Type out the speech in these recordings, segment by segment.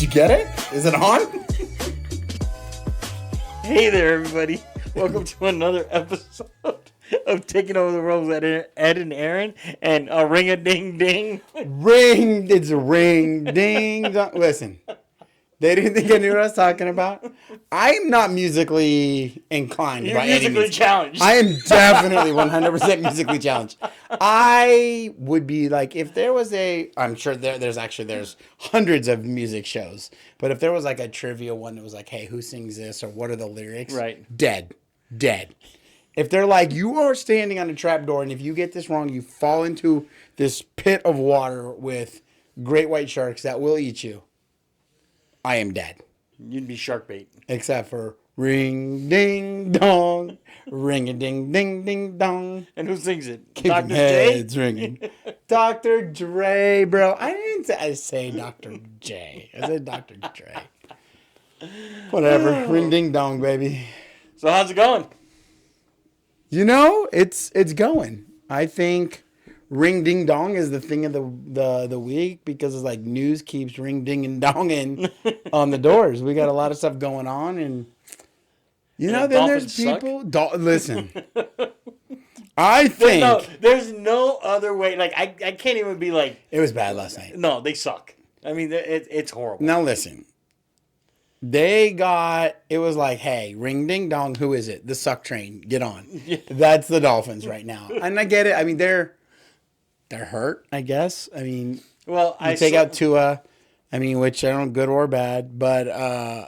you get it? Is it on? Hey there, everybody. Welcome to another episode of Taking Over the Roles at Ed and Aaron and a ring-a-ding-ding. Ring. It's a ring. Ding. Dong. Listen. They didn't think I knew what I was talking about. I'm not musically inclined You're by any musically means. challenged. I am definitely 100% musically challenged. I would be like, if there was I'm sure there's hundreds of music shows, but if there was like a trivia one that was like, hey, who sings this or what are the lyrics? Right. Dead. If they're like, you are standing on a trapdoor and if you get this wrong, you fall into this pit of water with great white sharks that will eat you. I am dead. You'd be shark bait. Except for ring, ding, dong. Ring a ding, ding, ding, dong. And who sings it? Keeping Dr. heads J? ringing. Dr. Dre, bro. I didn't say Dr. J. I said Dr. Dre. Whatever. Ring, ding, dong, baby. So how's it going? You know, it's going. I think ring, ding, dong is the thing of the week because it's like news keeps ring, ding, and donging on the doors. We got a lot of stuff going on, and you know, then there's people. Listen, I think there's no other way. Like I can't even be like it was bad last night. No, they suck. I mean, it's horrible. Now listen. It was like, hey, ring, ding, dong, who is it? The suck train, get on. Yeah. That's the Dolphins right now. And I get it. I mean, they're hurt, I guess. I mean, well, you take out Tua, I mean, which I don't know, good or bad, but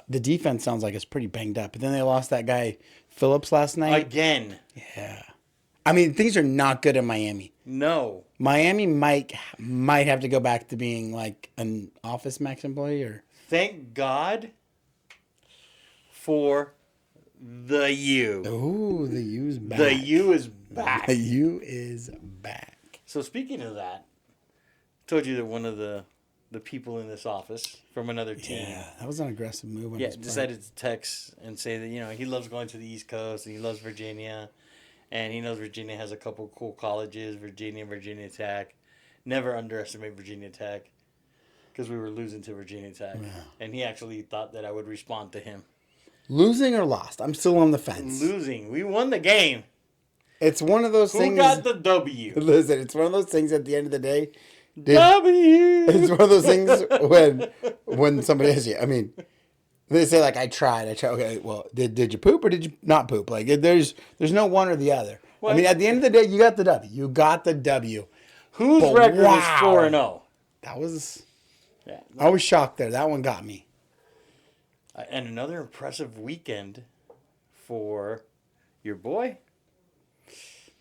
the defense sounds like it's pretty banged up. But then they lost that guy, Phillips, last night. Again. Yeah. I mean, things are not good in Miami. No. Miami might have to go back to being like an Office Max employee or. Thank God for the U. Ooh, the U's back. The U is back. The U is back. So speaking of that, I told you that one of the people in this office from another team. Yeah, that was an aggressive move. On his decided to text and say that, you know, he loves going to the East Coast and he loves Virginia. And he knows Virginia has a couple cool colleges, Virginia Tech. Never underestimate Virginia Tech because we were losing to Virginia Tech. Yeah. And he actually thought that I would respond to him. Losing or lost? I'm still on the fence. Losing. We won the game. It's one of those things. Who got the W? Listen, it's one of those things at the end of the day. W. It's one of those things when somebody asks you, I mean, they say like, I tried. Okay, well, did you poop or did you not poop? Like, there's no one or the other. Well, I mean, at the end of the day, you got the W. You got the W. Whose record is 4-0? That was. Yeah, I was shocked there. That one got me. And another impressive weekend for your boy.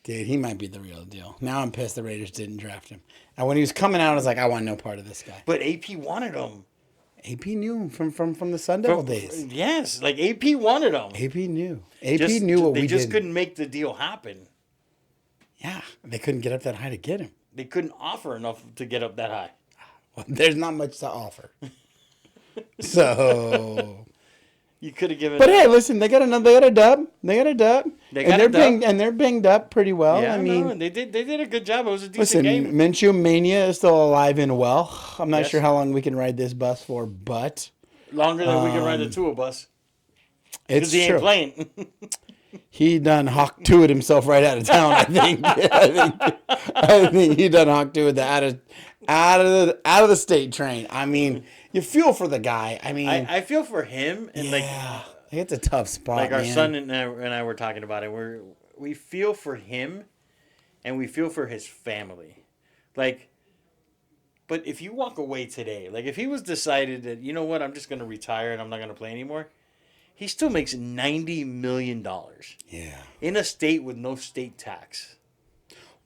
Dude, he might be the real deal. Now I'm pissed the Raiders didn't draft him. And when he was coming out, I was like, I want no part of this guy. But AP wanted him. AP knew him from the Sun Devil days. Yes, like AP wanted him. AP knew. AP knew what we did. They just couldn't make the deal happen. Yeah, they couldn't get up that high to get him. They couldn't offer enough to get up that high. Well, there's not much to offer. So you could have given. But hey, listen, they got a dub. And they're banged up pretty well. Yeah, I mean, they did a good job. It was a decent game. Minshew Mania is still alive and well. I'm not sure how long we can ride this bus for, but longer than we can ride the tour bus. It's he ain't true. Playing. He done Hawk to it himself right out of town. I think. I think he done Hawk to it out of the state train. I mean, you feel for the guy. I mean, I feel for him and it's a tough spot. Like our man. son and I were talking about it. We feel for him, and we feel for his family. Like, but if you walk away today, like if he was decided that, you know what, I'm just going to retire and I'm not going to play anymore. He still makes $90 million. Yeah. In a state with no state tax.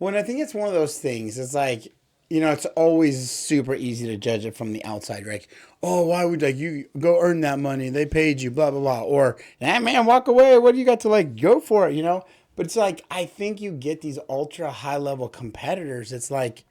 Well, and I think it's one of those things. It's like, you know, it's always super easy to judge it from the outside, right? Oh, why would you go earn that money? They paid you, blah, blah, blah. Or, man, walk away. What do you got to go for it, you know? But it's like, I think you get these ultra high level competitors. It's like,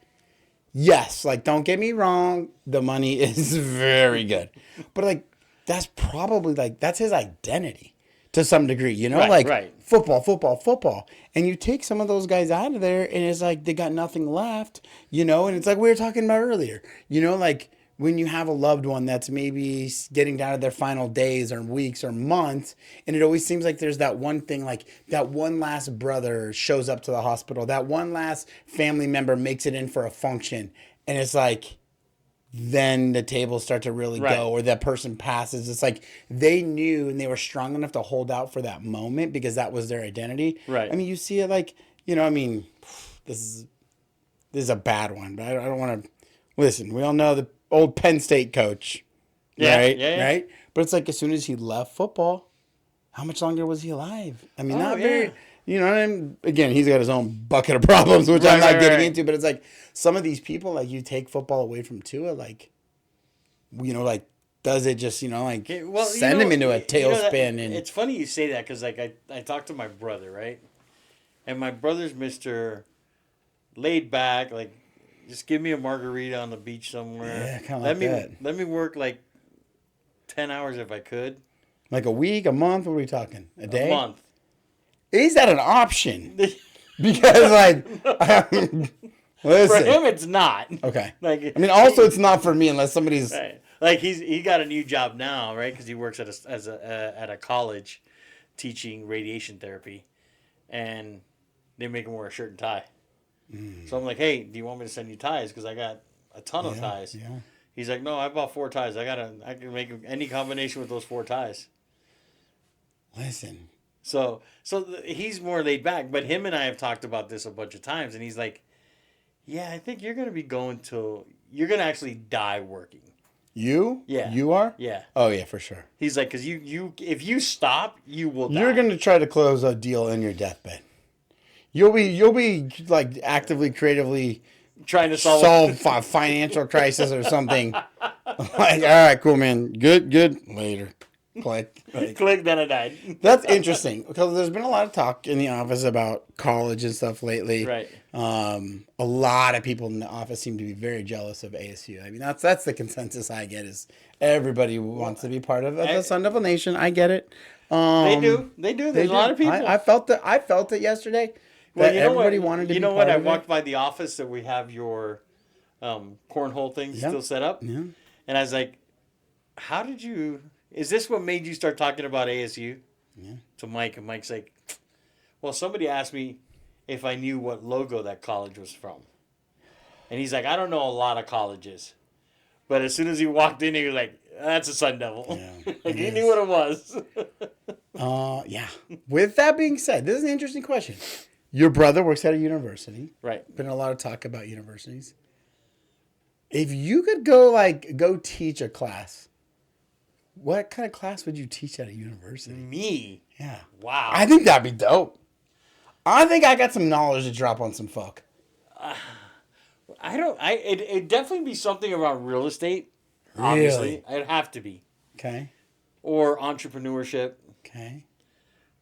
yes, don't get me wrong. The money is very good. But that's probably that's his identity to some degree, you know, right. Football. And you take some of those guys out of there and it's like they got nothing left, you know, and it's like we were talking about earlier, you know, when you have a loved one that's maybe getting down to their final days or weeks or months, and it always seems like there's that one thing, like that one last brother shows up to the hospital, that one last family member makes it in for a function, and it's like, then the tables start to really Right. go, or that person passes. It's like they knew and they were strong enough to hold out for that moment because that was their identity. Right. I mean, you see it like, I mean, this is a bad one, but I don't want to listen. We all know the old Penn State coach, Yeah, right? yeah. Right. But it's like as soon as he left football, how much longer was he alive? I mean, Oh, not yeah. very. You know what I mean? Again, he's got his own bucket of problems, which I'm not getting into. But it's like some of these people, like you take football away from Tua, like, like does it just like send him into a tailspin? And it's funny you say that because like I talked to my brother, right, and my brother's Mr. laid back, like just give me a margarita on the beach somewhere. Yeah, kind of like that. Let me work like 10 hours if I could. Like a week, a month? What are we talking? A day? A month. Is that an option? Because like, listen. For him, it's not. Okay. Like, I mean, also it's not for me unless somebody's. Right. Like he got a new job now, right? Because he works at a college, teaching radiation therapy, and they make him wear a shirt and tie. So I'm like, hey, do you want me to send you ties? Because I got a ton of ties. Yeah. He's like, no, I bought 4 ties. I can make any combination with those 4 ties. Listen. So he's more laid back, but him and I have talked about this a bunch of times, and he's like, yeah, I think you're gonna be you're gonna actually die working. You? Yeah. You are? Yeah. Oh yeah, for sure. He's like, because you if you stop, you will die. You're gonna try to close a deal in your deathbed. You'll be like actively, creatively trying to solve a financial crisis or something. Like, all right, cool, man. Good. Later. Click. Click, then I died. That's interesting because there's been a lot of talk in the office about college and stuff lately. Right. A lot of people in the office seem to be very jealous of ASU. I mean, that's the consensus I get is everybody wants to be part of the Sun Devil Nation. I get it. They do. There's a lot of people. I felt it yesterday. Well, you know everybody what? wanted to you be know part what? I of walked it. by the office that we have your cornhole thing still set up, Yeah. and I was like, "How did you? Is this what made you start talking about ASU?" Yeah. To Mike, and Mike's like, "Well, somebody asked me if I knew what logo that college was from," and he's like, "I don't know a lot of colleges," but as soon as he walked in, he was like, "That's a Sun Devil." Yeah, Like he it knew is. what it was. Yeah. With that being said, this is an interesting question. Your brother works at a university. Right. Been a lot of talk about universities. If you could go teach a class, what kind of class would you teach at a university? Me. Yeah. Wow. I think that'd be dope. I think I got some knowledge to drop on some folk. It'd definitely be something around real estate. Really? Obviously. It'd have to be. Okay. Or entrepreneurship. Okay.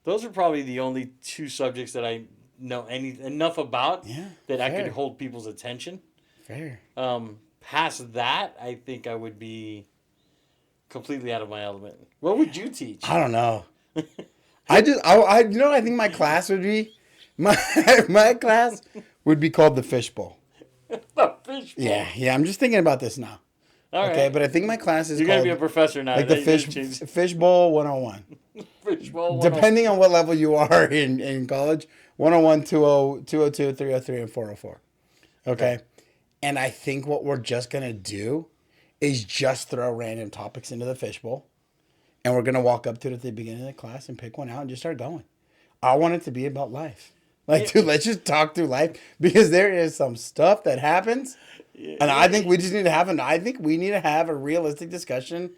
Those are probably the only 2 subjects that I know enough about that I fair. could hold people's attention. Fair. Past that, I think I would be completely out of my element. What would you teach? I don't know. I think my class would be my class would be called the fishbowl. The fishbowl. Yeah. I'm just thinking about this now. All Okay, right. but I think my class is You're called going to be a professor now. like Now the you gotta change- fishbowl 101. Fishbowl. Depending on what level you are in college, 101, 20, 202, 303, and 404. Okay? And I think what we're just going to do is just throw random topics into the fishbowl. And we're going to walk up to it at the beginning of the class and pick one out and just start going. I want it to be about life. Like, dude, let's just talk through life because there is some stuff that happens. And I think we just need to have a realistic discussion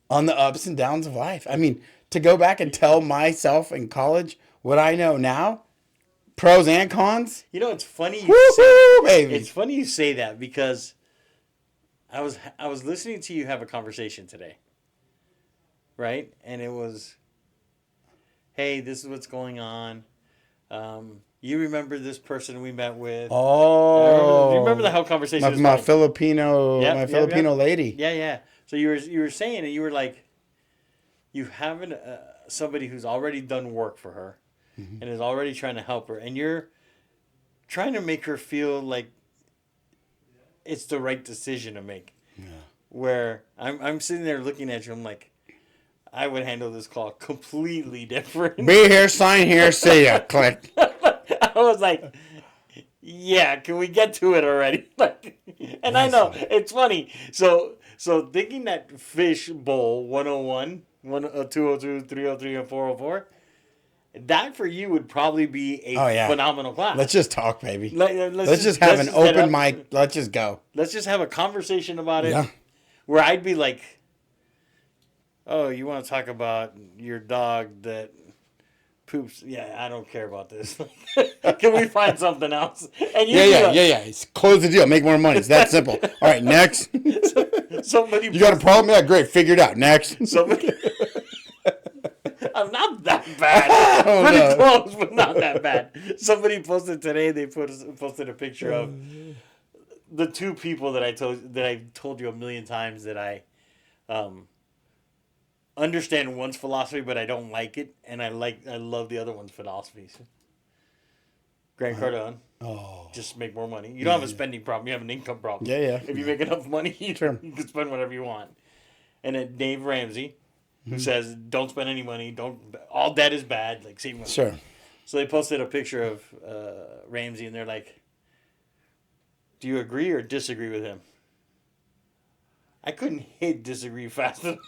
on the ups and downs of life. I mean, to go back and tell myself in college what I know now, pros and cons. You know, it's funny. Woo-hoo, baby. It's funny you say that because I was listening to you have a conversation today, right? And it was, hey, this is what's going on. You remember this person we met with? Oh, Do you remember the whole conversation? my Filipino lady. Yeah. So you were saying, and you were like, you have somebody who's already done work for her, and is already trying to help her, and you're trying to make her feel like it's the right decision to make. Yeah. where I'm sitting there looking at you. I'm like, I would handle this call completely different. Be here, sign here, see ya. Click. I was like, yeah, can we get to it already? Like, and I know it's funny. So thinking that fish bowl 101, 202, 303, and 404, that for you would probably be a Oh, yeah. phenomenal class. Let's just talk, baby. Let's just have let's an just head open up. mic. Let's just go. Let's just have a conversation about it. Yeah. Where I'd be like, oh, you want to talk about your dog that poops? Yeah, I don't care about this. Can we find something else? And Yeah. Close the deal. Make more money. It's that simple. All right, next. Somebody You got a problem? Yeah, great. Figure it out. Next. Somebody. I'm not that bad. Pretty close, but not that bad. Somebody posted today. They posted a picture of the two people that I told you a million times that I understand one's philosophy, but I don't like it, and I love the other one's philosophies. Grant Cardone. Oh. Just make more money. You don't have a spending problem. You have an income problem. Yeah. If you make enough money, you can spend whatever you want. And then Dave Ramsey, who says, don't spend any money. All debt is bad. Like, save money. Sure. So they posted a picture of Ramsey, and they're like, do you agree or disagree with him? I couldn't hit disagree fast enough.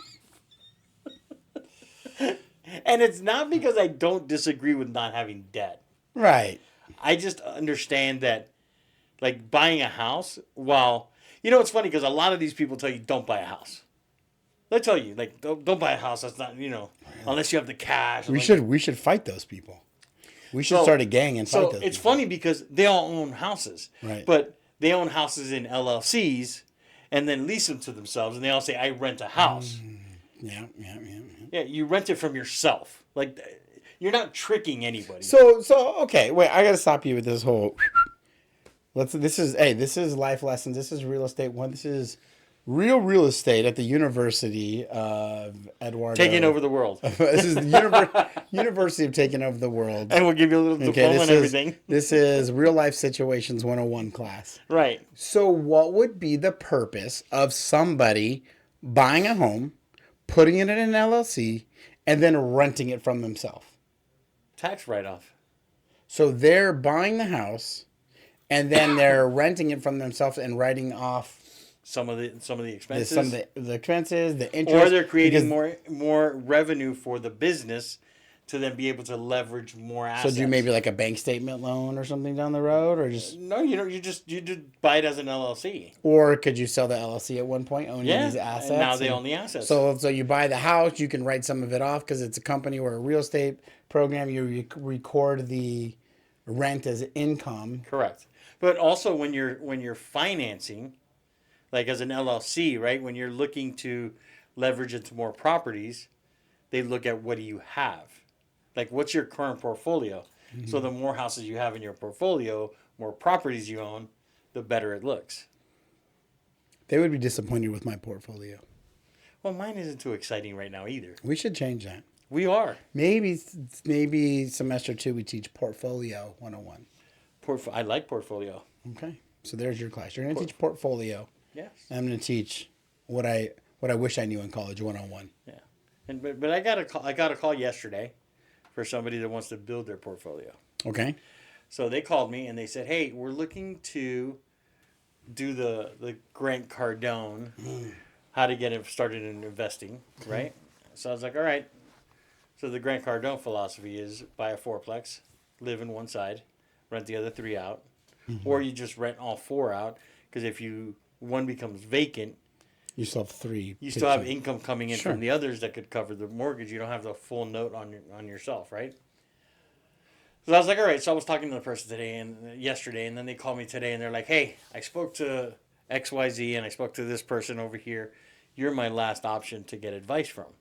And it's not because I don't disagree with not having debt. Right. I just understand that, like, buying a house, while, it's funny because a lot of these people tell you don't buy a house. They tell you, like, don't buy a house. That's not, unless you have the cash. We should fight those people. We should start a gang and fight those people. It's funny because they all own houses. Right. But they own houses in LLCs and then lease them to themselves. And they all say, I rent a house. Yeah. Yeah, you rent it from yourself. Like, you're not tricking anybody. So okay, wait, I gotta stop you with this whole. This is life lessons. This is real estate one. This is real estate at the University of Eduardo. Taking over the world. This is the University of Taking Over the World. And we'll give you a little diploma and everything. This is Real Life Situations 101 class. Right. So what would be the purpose of somebody buying a home, putting it in an LLC, and then renting it from themselves? Tax write-off. So they're buying the house, and then they're renting it from themselves and writing off some of the expenses. Some of the expenses, the interest. Or they're creating more revenue for the business to then be able to leverage more assets. So do maybe like a bank statement loan or something down the road, or just no? You just buy it as an LLC. Or could you sell the LLC at one point, owning these assets? And now they own the assets. So you buy the house, you can write some of it off because it's a company or a real estate program. You record the rent as income. Correct. But also when you're financing, like as an LLC, right? When you're looking to leverage into more properties, they look at what do you have. Like, what's your current portfolio? Mm-hmm. So the more houses you have in your portfolio, more properties you own, the better it looks. They would be disappointed with my portfolio. Well, mine isn't too exciting right now either. We should change that. We are. Maybe semester 2 we teach Portfolio 101. I like portfolio. Okay. So there's your class. You're going to teach portfolio. Yes. And I'm going to teach what I wish I knew in college 101. Yeah. But I got a call yesterday for somebody that wants to build their portfolio. Okay. So they called me and they said, "Hey, we're looking to do the Grant Cardone, how to get started in investing, right?" So I was like, "All right." So the Grant Cardone philosophy is buy a fourplex, live in one side, rent the other 3 out, or you just rent all 4 out because if one becomes vacant, you still have 3. You still have income coming in from the others that could cover the mortgage. You don't have the full note on yourself, right? So I was like, all right. So I was talking to the person yesterday, and then they called me today, and they're like, hey, I spoke to XYZ, and I spoke to this person over here. You're my last option to get advice from.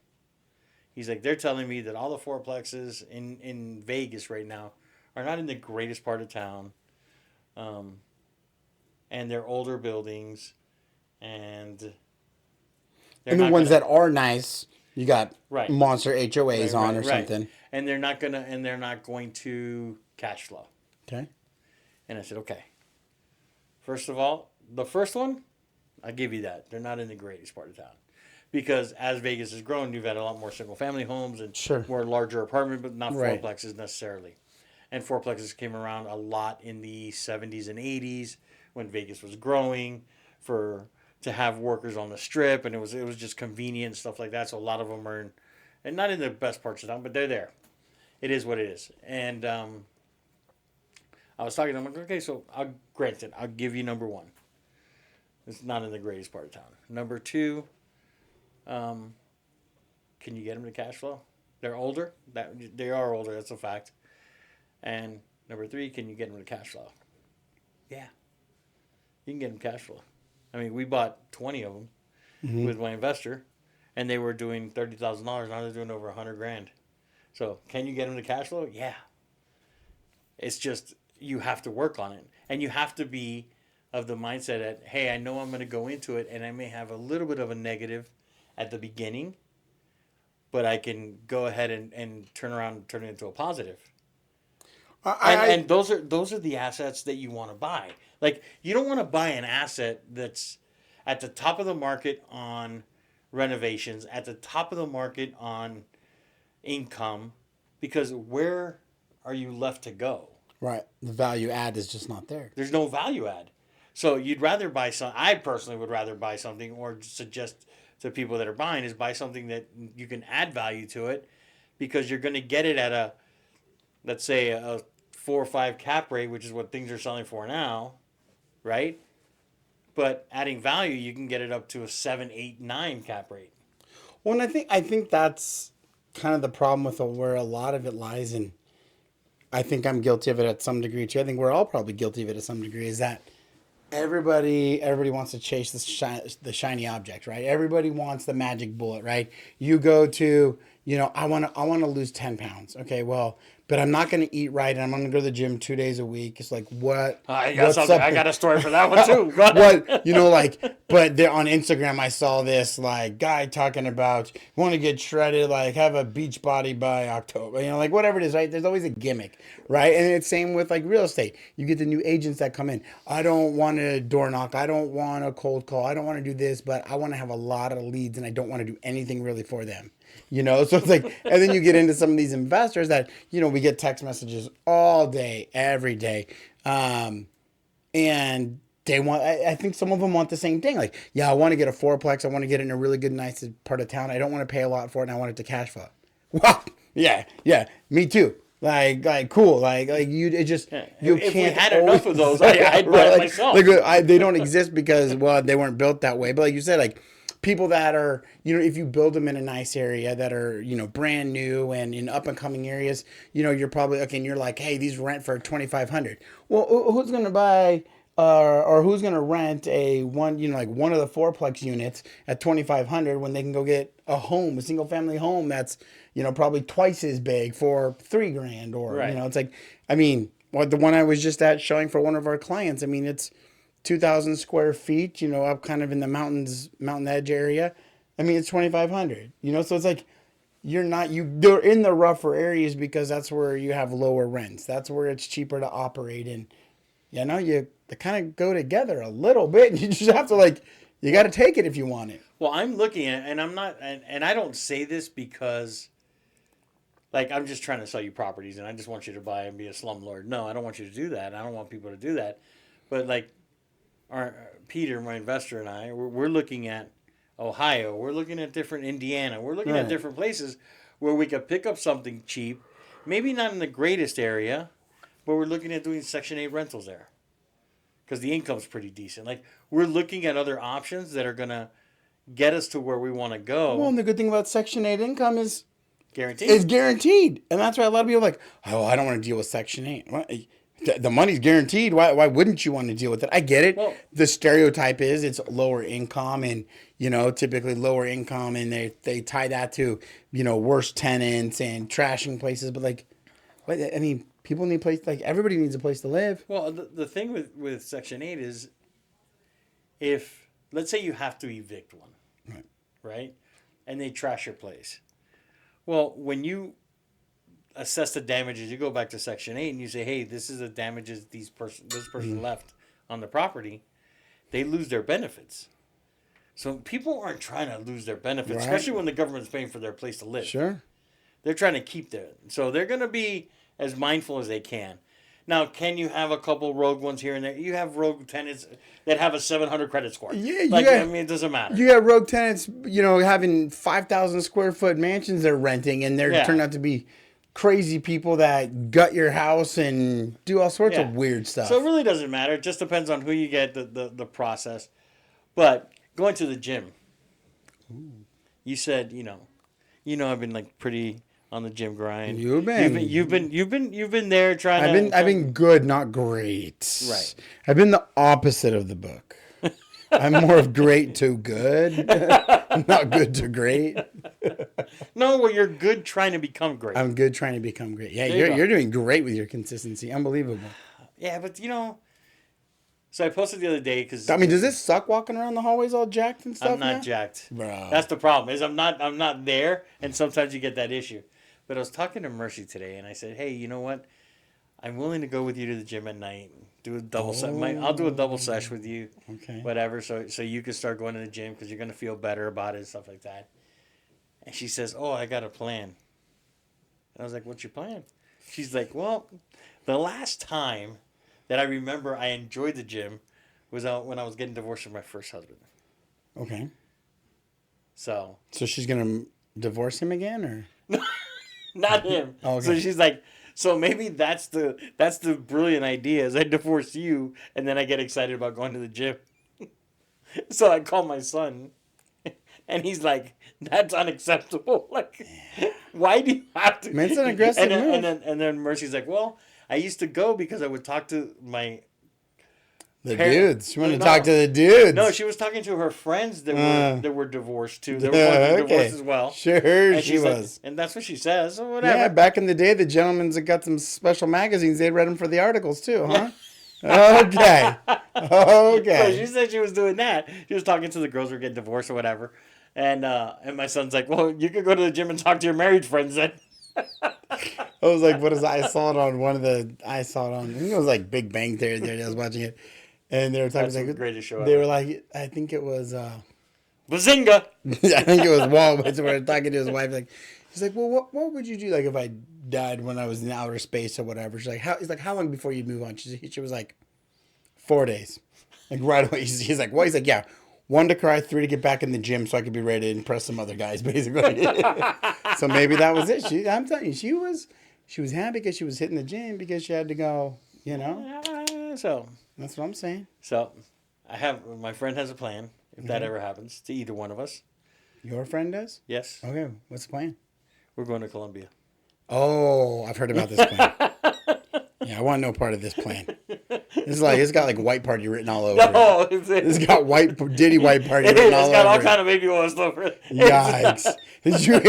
He's like, they're telling me that all the fourplexes in Vegas right now are not in the greatest part of town, and they're older buildings, and the ones that are nice, you got monster HOAs on or something. And they're not going to cash flow. Okay. And I said, okay. First of all, the first one, I give you that. They're not in the greatest part of town. Because as Vegas has grown, you've had a lot more single family homes and Sure. more larger apartment, but not Right. fourplexes necessarily. And fourplexes came around a lot in the 70s and 80s when Vegas was growing for to have workers on the strip, and it was just convenient and stuff like that. So a lot of them are in, and not in the best parts of town, but they're there. It is what it is. And I was talking to them, like, okay, so I'll give you number one. It's not in the greatest part of town. Number two, can you get them to cash flow? They're older. They are older. That's a fact. And number three, can you get them to cash flow? Yeah, you can get them cash flow. I mean, we bought 20 of them with my investor, and they were doing $30,000. Now they're doing over 100 grand. So, can you get them to cash flow? Yeah. It's just you have to work on it, and you have to be of the mindset that, hey, I know I'm going to go into it, and I may have a little bit of a negative at the beginning, but I can go ahead and turn around and turn it into a positive. And those are the assets that you want to buy. Like, you don't want to buy an asset that's at the top of the market on renovations, at the top of the market on income, because where are you left to go? Right. The value add is just not there. There's no value add. So you'd rather buy some. I personally would rather buy something, or suggest to people that are buying, is buy something that you can add value to it, because you're going to get it at a, let's say, a 4 or 5 cap rate, which is what things are selling for now, right? But adding value, you can get it up to a 7, 8, 9 cap rate. Well, and I think that's kind of the problem with where a lot of it lies, and I think I'm guilty of it at some degree too. I think we're all probably guilty of it at some degree. Is that everybody wants to chase the shiny object, right? Everybody wants the magic bullet, right? You go to, I want to lose 10 pounds. Okay, well, but I'm not going to eat right, and I'm going to go to the gym 2 days a week. It's like, what? I got what's something. up? I got a story for that one too. Go ahead. But there on Instagram, I saw this like guy talking about want to get shredded, like have a beach body by October, like whatever it is, right? There's always a gimmick, right? And it's same with like real estate. You get the new agents that come in. I don't want to door knock. I don't want a cold call. I don't want to do this, but I want to have a lot of leads, and I don't want to do anything really for them. So it's like, and then you get into some of these investors that, we get text messages all day, every day. And they want, I think some of them want the same thing. Like, yeah, I want to get a fourplex. I want to get it in a really good, nice part of town. I don't want to pay a lot for it, and I want it to cash flow. Wow. Yeah. Me too. Like cool. Like you, it just, you if can't. we had enough of those, I'd buy it myself. They don't exist because, well, they weren't built that way. But like you said, like, people that are, if you build them in a nice area that are, brand new and in up and coming areas, you're probably, okay, and you're like, hey, these rent for $2,500. Well, who's going to buy or who's going to rent like one of the fourplex units at $2,500 when they can go get a single family home that's, probably twice as big for $3,000 or, Right. It's like, the one I was just at showing for one of our clients, it's 2,000 square feet, up kind of in the mountain edge area. It's 2,500, so it's like, they're in the rougher areas because that's where you have lower rents. That's where it's cheaper to operate. And, they kind of go together a little bit. You just have to you got to take it if you want it. Well, I'm looking at, and I'm not, and I don't say this because, I'm just trying to sell you properties and I just want you to buy and be a slumlord. No, I don't want you to do that. I don't want people to do that. But Peter, my investor, and I, we're looking at Ohio. We're looking at different Indiana. We're looking at different places where we could pick up something cheap, maybe not in the greatest area, but we're looking at doing Section 8 rentals there because the income's pretty decent. We're looking at other options that are going to get us to where we want to go. Well, and the good thing about Section 8 income is guaranteed. It's guaranteed. And that's why a lot of people are like, oh, I don't want to deal with Section 8. Well, the money's guaranteed. Why wouldn't you want to deal with it? I get it. Well, the stereotype is it's lower income and, typically lower income, and they tie that to, worse tenants and trashing places. But people need everybody needs a place to live. Well, the thing with Section 8 is if, let's say you have to evict one, right? And they trash your place. Well, when you assess the damages, you go back to Section 8 and you say, hey, this is the damages this person left on the property. They lose their benefits. So people aren't trying to lose their benefits, Right. especially when the government's paying for their place to live. Sure. They're trying to keep that. So they're going to be as mindful as they can. Now, can you have a couple rogue ones here and there? You have rogue tenants that have a 700 credit score. Yeah, like, got, I mean, it doesn't matter. You got rogue tenants, having 5,000 square foot mansions they're renting, and they're turned out to be crazy people that gut your house and do all sorts of weird stuff. So it really doesn't matter. It just depends on who you get, the process. But going to the gym, you said, I've been like pretty on the gym grind. You've been there trying. I've been good, not great. Right. I've been the opposite of the book. I'm more of great to good, not good to great. No, well, you're good trying to become great. I'm good trying to become great. Yeah, There you you're doing great with your consistency. Unbelievable. Yeah, but so I posted the other day because I mean, does this suck walking around the hallways all jacked and stuff? I'm not now? jacked. Bro. That's the problem. Is I'm not there, and sometimes you get that issue. But I was talking to Mercy today, and I said, "Hey, you know what? I'm willing to go with you to the gym at night. Do a double I'll do a double sesh with you. Okay. Whatever. So you can start going to the gym because you're gonna feel better about it and stuff like that." And she says, "Oh, I got a plan." And I was like, "What's your plan?" She's like, "Well, the last time that I remember I enjoyed the gym was when I was getting divorced from my first husband." Okay. So she's gonna divorce him again, or not him. Okay. So she's like, so maybe that's the brilliant idea is I divorce you and then I get excited about going to the gym. So I call my son and he's like, that's unacceptable. Like, why do you have to? Man, it's an aggressive move. And then Mercy's like, well, I used to go because I would talk to the dudes. She wanted to talk to the dudes. No, she was talking to her friends that were divorced too. They were going through divorce as well. Sure, and she was. Like, and that's what she says. So whatever. Yeah, back in the day, the gentlemen's that got some special magazines, they read them for the articles too, huh? Okay. So she said she was doing that. She was talking to the girls who were getting divorced or whatever. And my son's like, well, you could go to the gym and talk to your married friends then. I was like, what is that? I saw it on, I think it was like Big Bang Theory there. I was watching it. And they were talking That's the greatest show They ever. were like, I think it was, Bazinga! I think it was Walt. We were talking to his wife. Like, he's like, well, what would you do like if I died when I was in outer space or whatever? She's like, how long before you move on? She was like, 4 days. Like right away. He's like, what? He's like, yeah. 1 to cry, 3 to get back in the gym so I could be ready to impress some other guys, basically. So maybe that was it. I'm telling you, she was happy because she was hitting the gym because she had to go, So That's what I'm saying. So my friend has a plan, if that ever happens, to either one of us. Your friend does? Yes. Okay, what's the plan? We're going to Colombia. Oh, I've heard about this plan. Yeah, I want no part of this plan. It's got like white party written all over No, it. It's got Diddy white party written all over it. It's got all kind of baby oil stuff. Yikes. Did you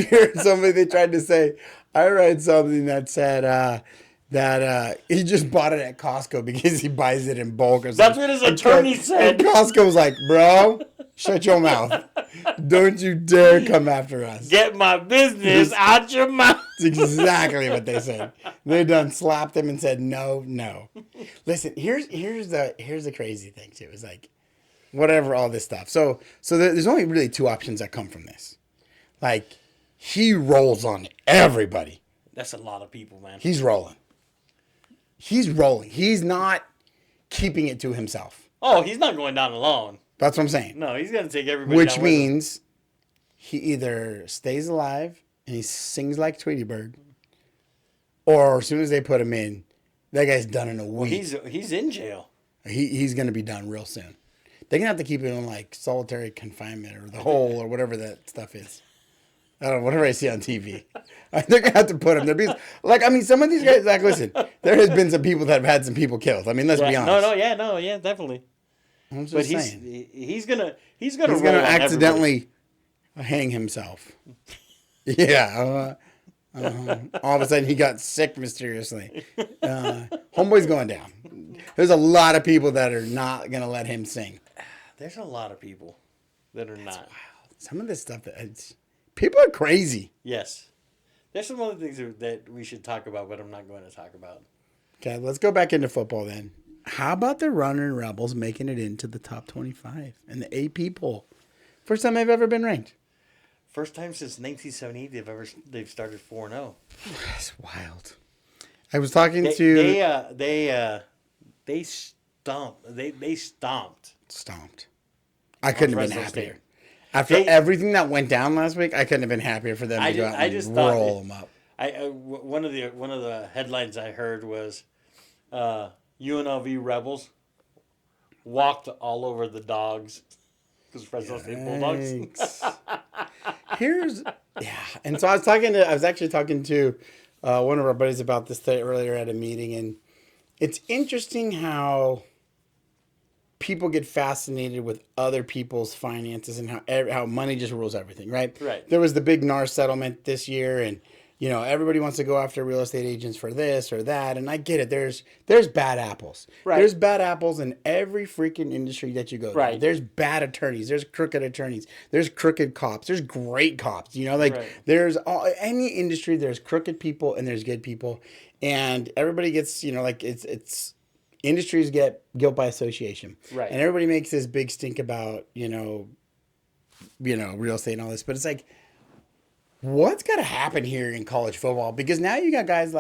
hear somebody, they tried to say, I read something that said that he just bought it at Costco because he buys it in bulk or something. That's what his attorney said. And Costco was like, bro, shut your mouth. Don't you dare come after us. Get my business out your mouth. That's exactly what they said. They done slapped him and said, no. Listen, here's the crazy thing too. It's like, whatever, all this stuff. So there's only really two options that come from this. Like, he rolls on everybody. That's a lot of people, man. He's rolling. He's not keeping it to himself. Oh, he's not going down alone. That's what I'm saying. No, he's going to take everybody Which down with him. means he either stays alive and he sings like Tweety Bird, or as soon as they put him in, that guy's done in a week. He's in jail. He's going to be done real soon. They're going to have to keep him in like solitary confinement or the hole or whatever that stuff is. I don't know, whatever I see on TV. They're going to have to put him there. Because, some of these guys, listen, there has been some people that have had some people killed. I mean, let's be honest. Yeah, definitely. I'm just But saying. he's gonna He's roll going to on accidentally hang himself. Yeah. All of a sudden, he got sick mysteriously. Homeboy's going down. There's a lot of people that are not going to let him sing. There's a lot of people that are not. Some of this stuff, people are crazy. Yes. There's some other things that we should talk about, but I'm not going to talk about. Okay, let's go back into football then. How about the Running Rebels making it into the top 25 and the AP poll? First time they've ever been ranked. First time since 1978 they've started 4-0. That's wild. I was talking They to they stomped. They stomped. Stomped. I couldn't have been Fresno happier. State. After They- everything that went down last week, I couldn't have been happier for them to go out I and just thought roll them up. one of the headlines I heard was UNLV Rebels walked all over the dogs because Fresno State Bulldogs. Yikes. And so I was actually talking to one of our buddies about this today earlier at a meeting, and it's interesting how people get fascinated with other people's finances and how money just rules everything, right? Right. There was the big NAR settlement this year, and everybody wants to go after real estate agents for this or that, and I get it. There's bad apples. Right. There's bad apples in every freaking industry that you go to. Right. There's bad attorneys. There's crooked attorneys. There's crooked cops. There's great cops. Right. There's any industry. There's crooked people and there's good people, and everybody gets it's industries get guilt by association. Right. And everybody makes this big stink about real estate and all this, but it's like, what's got to happen here in college football? Because now you got guys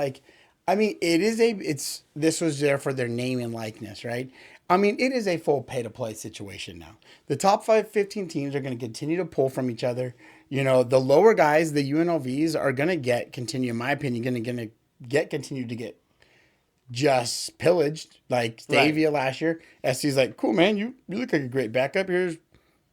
this was there for their name and likeness, right? I mean, it is a full pay to play situation now. The top 15 teams are going to continue to pull from each other. The lower guys, the UNLVs, are going to continue to get just pillaged. Like Stavia last year, SC's like, cool, man, you look like a great backup. Here's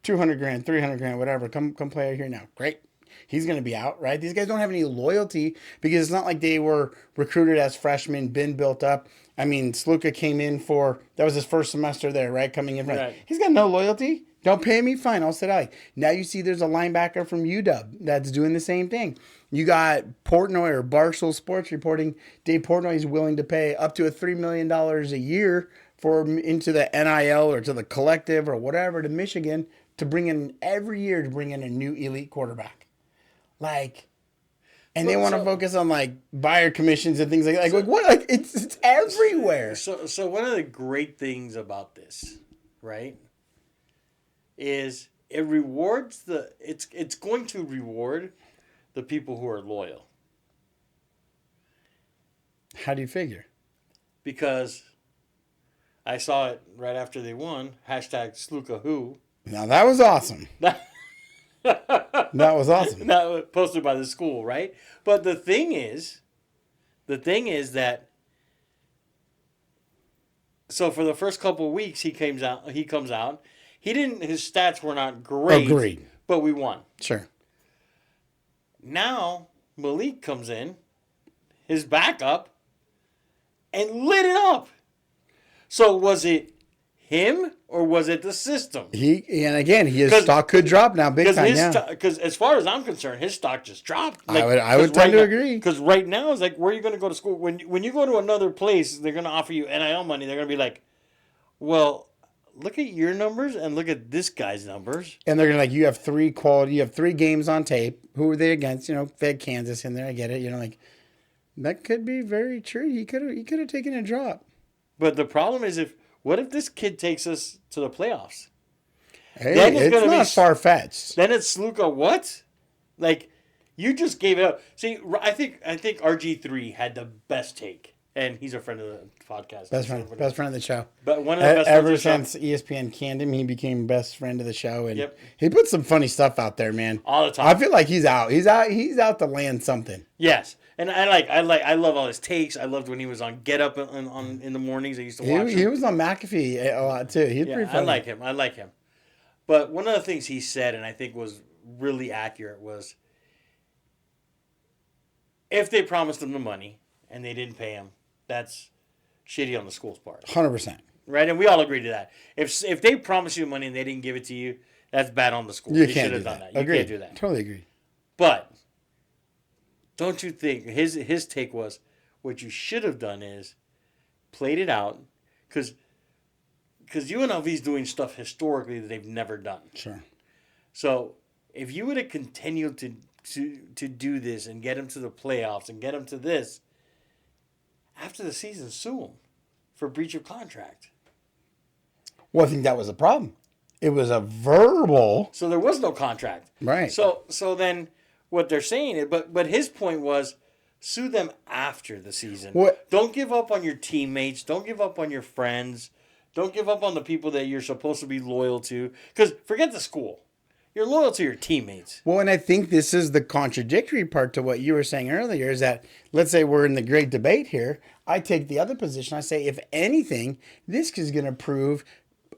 $200,000, $300,000, whatever. Come play out here now. Great. He's going to be out, right? These guys don't have any loyalty because it's not like they were recruited as freshmen, been built up. I mean, Sluka came in that was his first semester there, right? Coming in. Right. He's got no loyalty. Don't pay me, fine, I'll sit out. Now you see there's a linebacker from UW that's doing the same thing. You got Portnoy or Barstool Sports reporting Dave Portnoy is willing to pay up to $3 million a year into the NIL or to the collective or whatever to Michigan to bring in every year to bring in a new elite quarterback. And they want to focus on buyer commissions and things like that. What? It's everywhere. So one of the great things about this, right, is it rewards it's going to reward the people who are loyal. How do you figure? Because I saw it right after they won. #SlukaWho. Now that was awesome. That was awesome. That was posted by the school, right? But the thing is that so for the first couple of weeks he comes out. His stats were not great. Agreed. But we won. Sure. Now Malik comes in, his backup, and lit it up. So was it him or was it the system? His stock could drop now big time. Because as far as I'm concerned, his stock just dropped. I would tend to agree. Because right now it's like, where are you going to go to school? When you go to another place, they're going to offer you NIL money. They're going to be like, well, look at your numbers and look at this guy's numbers. And they're going to you have three games on tape. Who were they against? They had Kansas in there. I get it. That could be very true. He could have taken a drop. But the problem is what if this kid takes us to the playoffs? Hey, it's not far-fetched. Then it's Sluka what? You just gave it up. See, I think RG3 had the best take. And he's a friend of the podcast. Best friend of the show. But one of the best ever since ESPN canned him, he became best friend of the show. And he put some funny stuff out there, man. All the time. I feel like he's out. He's out to land something. Yes. And I love all his takes. I loved when he was on Get Up in the mornings. I used to watch him. He was on McAfee a lot too. He's pretty funny. I like him. But one of the things he said, and I think was really accurate, was if they promised him the money and they didn't pay him, that's shitty on the school's part. 100%. Right? And we all agree to that. If they promised you money and they didn't give it to you, that's bad on the school. You they can't should have do done that. that. You Agreed. can't do that. Totally agree. But don't you think his take was what you should have done is played it out because UNLV is doing stuff historically that they've never done. Sure. So if you would have continued to do this and get them to the playoffs and get them to this, after the season, sue them for breach of contract. Well, I think that was the problem. It was a verbal. So there was no contract. Right. So then what they're saying is, but his point was, sue them after the season. What? Don't give up on your teammates. Don't give up on your friends. Don't give up on the people that you're supposed to be loyal to. Because forget the school. You're loyal to your teammates. Well, and I think this is the contradictory part to what you were saying earlier is that, let's say we're in the great debate here. I take the other position. I say, if anything, this is going to prove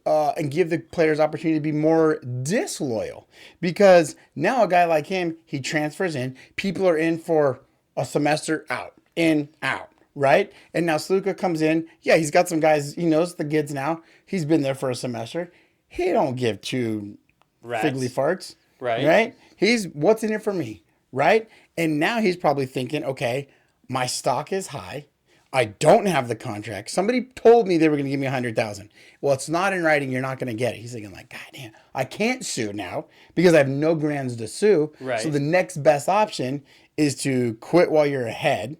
and give the players opportunity to be more disloyal. Because now a guy like him, he transfers in. People are in for a semester out, in, out, right? And now Sluka comes in. Yeah, he's got some guys. He knows the kids now. He's been there for a semester. He don't give two figgly farts, right? He's, what's in it for me, right? And now he's probably thinking, okay, my stock is high. I don't have the contract. Somebody told me they were going to give me $100,000. Well, it's not in writing. You're not going to get it. He's thinking like, God damn, I can't sue now because I have no grounds to sue. Right. So the next best option is to quit while you're ahead.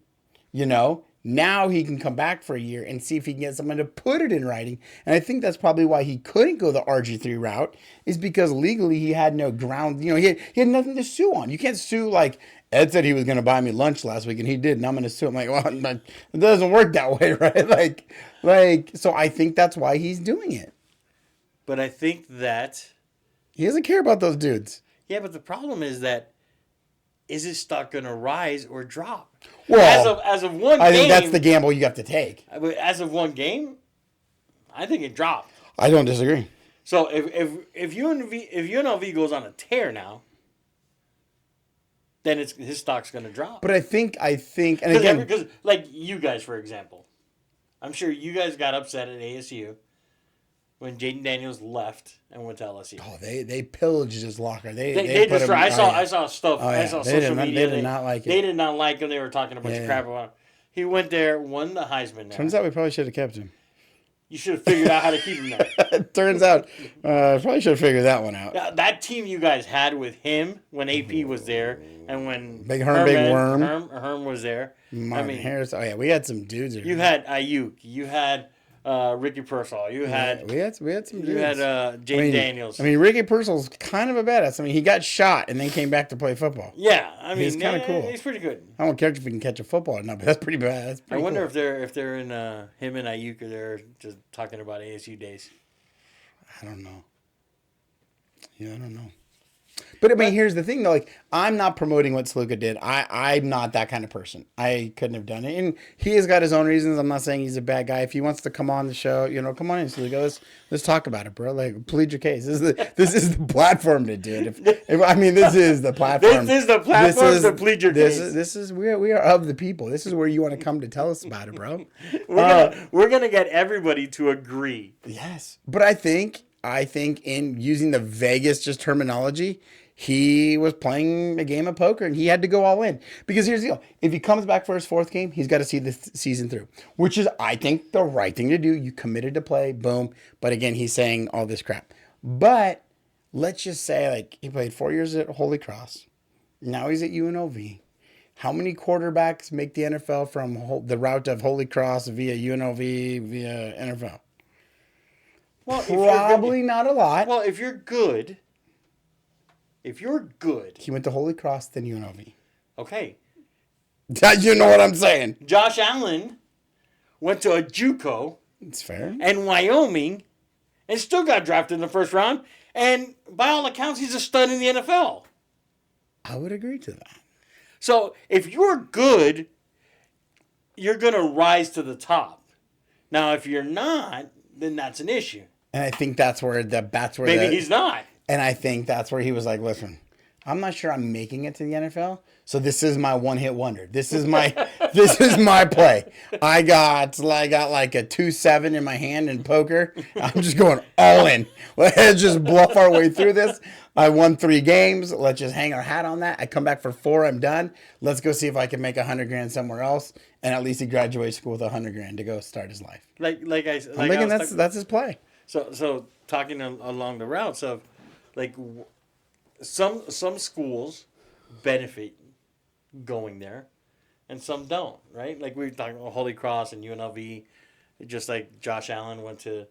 You know, now he can come back for a year and see if he can get someone to put it in writing. And I think that's probably why he couldn't go the RG3 route, is because legally he had no ground. You know, he had nothing to sue on. You can't sue like, Ed said he was going to buy me lunch last week, and he did, and I'm going to sue him. Like, well, it doesn't work that way, right? Like, so I think that's why he's doing it. But I think that he doesn't care about those dudes. Yeah, but the problem is that, is his stock going to rise or drop? Well, as of one game, I think that's the gamble you have to take. As of one game, I think it dropped. I don't disagree. So if UNLV goes on a tear now, then his stock's going to drop. But I think, and again, because like you guys, for example, I'm sure you guys got upset at ASU when Jaden Daniels left and went to LSU. Oh, they pillaged his locker. They destroyed. him, I saw stuff. Oh, yeah. I saw social media. They did not like it. They did not like him. They were talking a bunch of crap about him. He went there, won the Heisman. Now. Turns out we probably should have kept him. You should have figured out how to keep him there. Turns out, probably should have figured that one out. That team you guys had with him when AP was there, and when Big Worm Herm was there. Martin Harris. Oh yeah, we had some dudes there. You had Ayuk. You had Ricky Pearsall. You had we had some dudes. You had Jaden Daniels. I mean, Ricky Pearsall's kind of a badass. I mean, he got shot and then came back to play football. Yeah, I mean, he's kind of cool. He's pretty good. I don't care if he can catch a football or not, but that's pretty bad. That's pretty I wonder cool. if they're in him and Ayuk are there just talking about ASU days. I don't know. Yeah, I don't know. But I mean, here's the thing though. Like, I'm not promoting what Sluka did. I'm not that kind of person. I couldn't have done it. And he has got his own reasons. I'm not saying he's a bad guy. If he wants to come on the show, come on in, Sluka. Let's talk about it, bro. Like, plead your case. This is the platform to do it. This is the platform. This is the platform to plead your case. This is we are of the people. This is where you want to come to tell us about it, bro. We're gonna get everybody to agree. Yes, but I think in using the Vegas just terminology, he was playing a game of poker and he had to go all in. Because here's the deal. If he comes back for his fourth game, he's got to see the season through, which is, I think, the right thing to do. You committed to play, boom. But again, he's saying all this crap. But let's just say, like, he played 4 years at Holy Cross. Now he's at UNLV. How many quarterbacks make the NFL from the route of Holy Cross via UNLV via NFL? Well, probably not a lot. Well, if you're good, he went to Holy Cross, then UNLV. Okay. You know what I'm saying? Josh Allen went to a JUCO. It's fair. And Wyoming, and still got drafted in the first round. And by all accounts, he's a stud in the NFL. I would agree to that. So if you're good, you're going to rise to the top. Now, if you're not, then that's an issue. And I think that's where he's not. And I think that's where he was like, listen, I'm not sure I'm making it to the NFL. So this is my one-hit wonder. This is my play. I got like a 2-7 in my hand in poker. I'm just going all in. Let's just bluff our way through this. I won 3 games. Let's just hang our hat on that. I come back for 4. I'm done. Let's go see if I can make $100,000 somewhere else. And at least he graduates school with $100,000 to go start his life. I'm thinking that's his play. So talking along the routes of, like, some schools benefit going there, and some don't, right? Like we were talking about Holy Cross and UNLV. Just like Josh Allen went to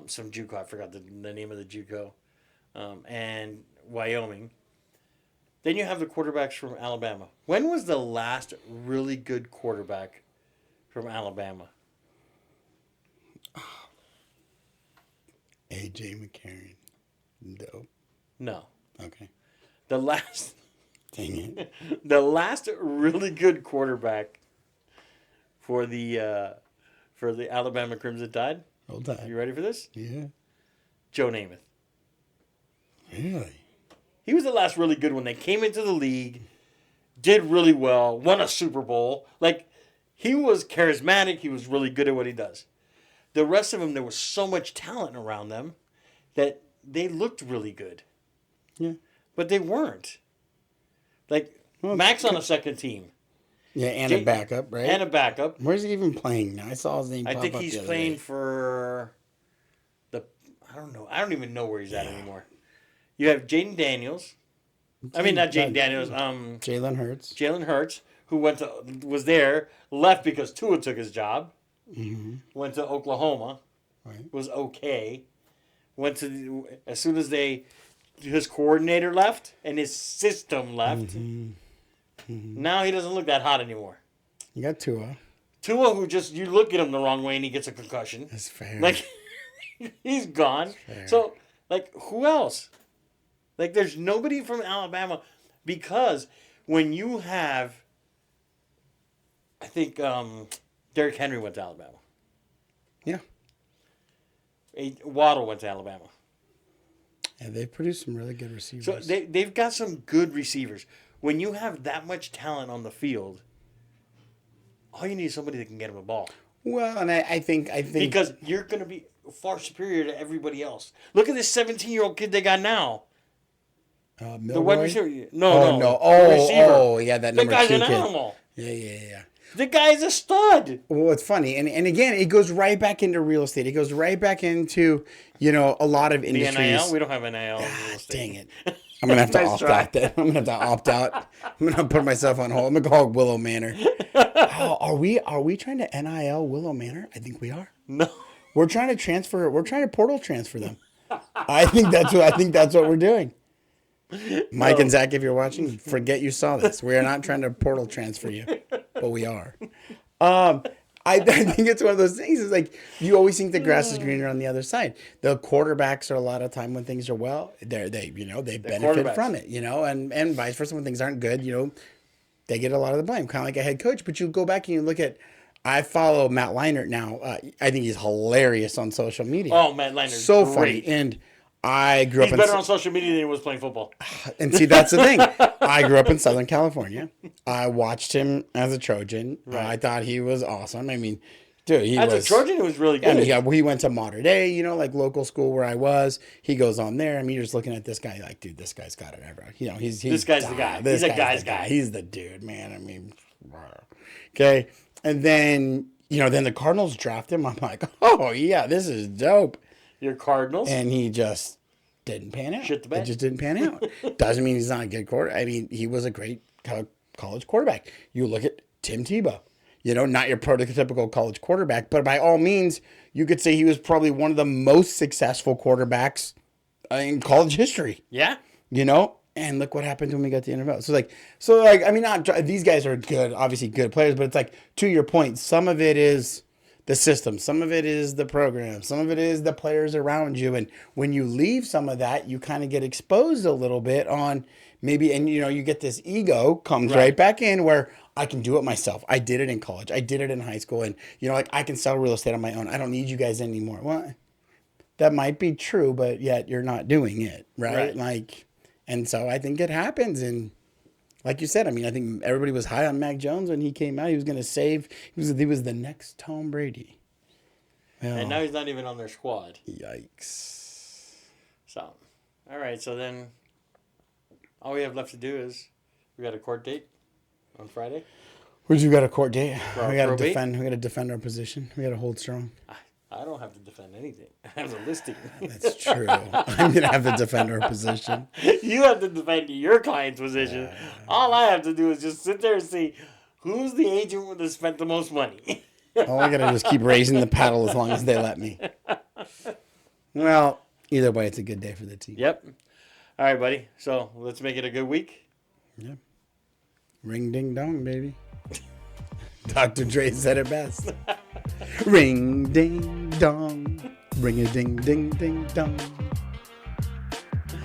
some JUCO. I forgot the name of the JUCO. And Wyoming. Then you have the quarterbacks from Alabama. When was the last really good quarterback from Alabama? A.J. McCarron. Dope. No. Okay. The last Dang it. the last really good quarterback for the Alabama Crimson Tide. Hold on. You ready for this? Yeah. Joe Namath. Really? He was the last really good one. They came into the league, did really well, won a Super Bowl. Like, he was charismatic. He was really good at what he does. The rest of them, there was so much talent around them that they looked really good. Yeah. But they weren't. Like, Max on a second team. Yeah, and a backup, right? And a backup. Where's he even playing now? I saw his name I pop think up he's the other playing day. for I don't know. I don't even know where he's at anymore. You have Jaden Daniels. I mean, not Jaden Daniels. Jalen Hurts. Jalen Hurts, who was there, left because Tua took his job. Mm-hmm. Went to Oklahoma. Right. Was okay. As soon as his coordinator left and his system left. Mm-hmm. Mm-hmm. Now he doesn't look that hot anymore. You got Tua. Tua, who you look at him the wrong way and he gets a concussion. That's fair. Like, he's gone. So, like, who else? Like, there's nobody from Alabama because when you have, I think Derrick Henry went to Alabama. Yeah. Waddle went to Alabama. Yeah, they've produced some really good receivers. So they've got some good receivers. When you have that much talent on the field, all you need is somebody that can get him a ball. Well, and I think because you're going to be far superior to everybody else. Look at this 17-year-old kid they got now. The wide receiver. No. Oh, receiver. Yeah, that The number guy's 2 an kid. animal. Yeah. The guy's a stud. Well, it's funny, and again, it goes right back into real estate. It goes right back into a lot of industries. The NIL? We don't have NIL in real estate. Dang it! I'm gonna have to opt out. Then I'm gonna have to opt out. I'm gonna put myself on hold. I'm gonna call Willow Manor. Oh, are we trying to NIL Willow Manor? I think we are. No, we're trying to transfer. We're trying to portal transfer them. I think that's what we're doing. Mike and Zach, if you're watching, forget you saw this. We are not trying to portal transfer you, but we are. I think it's one of those things. It's like you always think the grass is greener on the other side. The quarterbacks are a lot of time when things are well, they benefit from it, and vice versa when things aren't good, they get a lot of the blame, kind of like a head coach. But you go back and you look at. I follow Matt Leinart now. I think he's hilarious on social media. Oh, Matt Leinert's so great. Funny and. I grew up. He's better on social media than he was playing football. And see, that's the thing. I grew up in Southern California. I watched him as a Trojan. Right. I thought he was awesome. I mean, dude, as a Trojan, he was really good. He went to Mater Dei, like local school where I was. He goes on there. I mean, you're just looking at this guy like, dude, this guy's got it ever. He's this guy's the guy. He's a guy's guy. He's the dude, man. I mean, okay. And then, then the Cardinals draft him. I'm like, oh yeah, this is dope. Your Cardinals? And he just didn't pan out. Shit the bed. It just didn't pan out. Doesn't mean he's not a good quarterback. I mean, he was a great college quarterback. You look at Tim Tebow. Not your prototypical college quarterback, but by all means, you could say he was probably one of the most successful quarterbacks in college history. Yeah. And look what happened when we got to the NFL. So I mean, these guys are good, obviously good players, but it's like, to your point, some of it is the system. Some of it is the program. Some of it is the players around you. And when you leave some of that, you kind of get exposed a little bit on maybe, and you get this ego comes right back in where I can do it myself. I did it in college. I did it in high school. And, I can sell real estate on my own. I don't need you guys anymore. Well, that might be true, but yet you're not doing it. Right. And so I think it happens. And like you said, I mean, I think everybody was high on Mac Jones when he came out. He was going to save. He was the next Tom Brady. Well, and now he's not even on their squad. Yikes. So, all right. So then, all we have left to do is we got a court date on Friday. We got a court date. We got to probate? defend. We got to defend our position. We got to hold strong. I don't have to defend anything. I have a listing. That's true. I'm going to have to defend our position. You have to defend your client's position. All I have to do is just sit there and see who's the agent that spent the most money. All I gotta do is keep raising the paddle as long as they let me. Well, either way, it's a good day for the team. Yep. All right, buddy. So let's make it a good week. Yeah. Ring ding dong, baby. Dr. Dre said it best. Ring ding dong. Ring a ding ding ding dong.